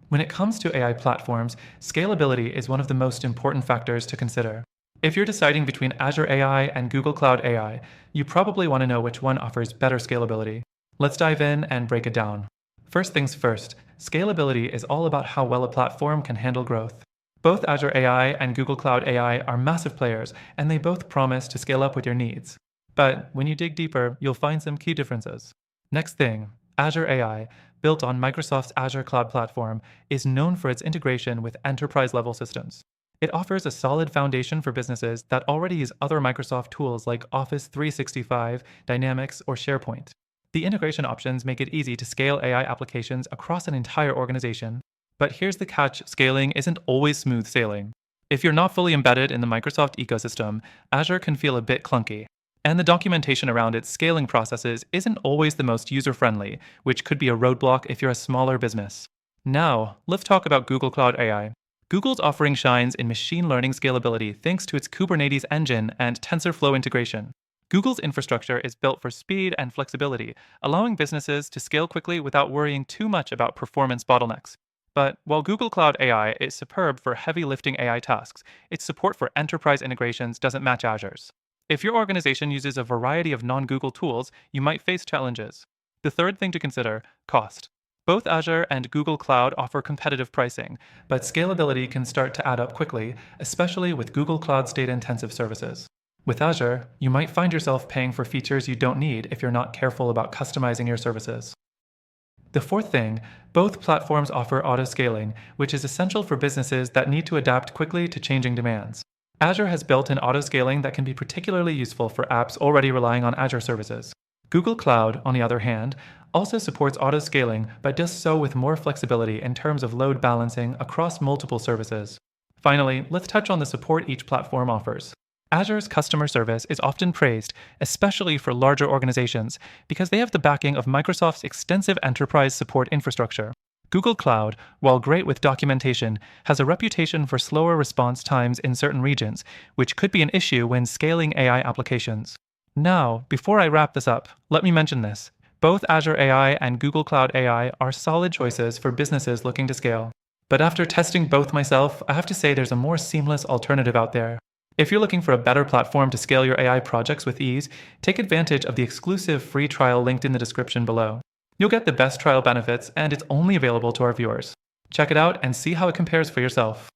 When it comes to AI platforms, scalability is one of the most important factors to consider. If you're deciding between Azure AI and Google Cloud AI, you probably want to know which one offers better scalability. Let's dive in and break it down. First things first, scalability is all about how well a platform can handle growth. Both Azure AI and Google Cloud AI are massive players, and they both promise to scale up with your needs. But when you dig deeper, you'll find some key differences. Next thing, Azure AI, built on Microsoft's Azure cloud platform, is known for its integration with enterprise-level systems. It offers a solid foundation for businesses that already use other Microsoft tools like Office 365, Dynamics, or SharePoint. The integration options make it easy to scale AI applications across an entire organization. But here's the catch: scaling isn't always smooth sailing. If you're not fully embedded in the Microsoft ecosystem, Azure can feel a bit clunky. And the documentation around its scaling processes isn't always the most user-friendly, which could be a roadblock if you're a smaller business. Now, let's talk about Google Cloud AI. Google's offering shines in machine learning scalability thanks to its Kubernetes engine and TensorFlow integration. Google's infrastructure is built for speed and flexibility, allowing businesses to scale quickly without worrying too much about performance bottlenecks. But while Google Cloud AI is superb for heavy lifting AI tasks, its support for enterprise integrations doesn't match Azure's. If your organization uses a variety of non-Google tools, you might face challenges. The third thing to consider: cost. Both Azure and Google Cloud offer competitive pricing, but scalability can start to add up quickly, especially with Google Cloud's data-intensive services. With Azure, you might find yourself paying for features you don't need if you're not careful about customizing your services. The fourth thing, both platforms offer auto-scaling, which is essential for businesses that need to adapt quickly to changing demands. Azure has built-in auto-scaling that can be particularly useful for apps already relying on Azure services. Google Cloud, on the other hand, also supports auto-scaling, but does so with more flexibility in terms of load balancing across multiple services. Finally, let's touch on the support each platform offers. Azure's customer service is often praised, especially for larger organizations, because they have the backing of Microsoft's extensive enterprise support infrastructure. Google Cloud, while great with documentation, has a reputation for slower response times in certain regions, which could be an issue when scaling AI applications. Now, before I wrap this up, let me mention this. Both Azure AI and Google Cloud AI are solid choices for businesses looking to scale. But after testing both myself, I have to say there's a more seamless alternative out there. If you're looking for a better platform to scale your AI projects with ease, take advantage of the exclusive free trial linked in the description below. You'll get the best trial benefits, and it's only available to our viewers. Check it out and see how it compares for yourself.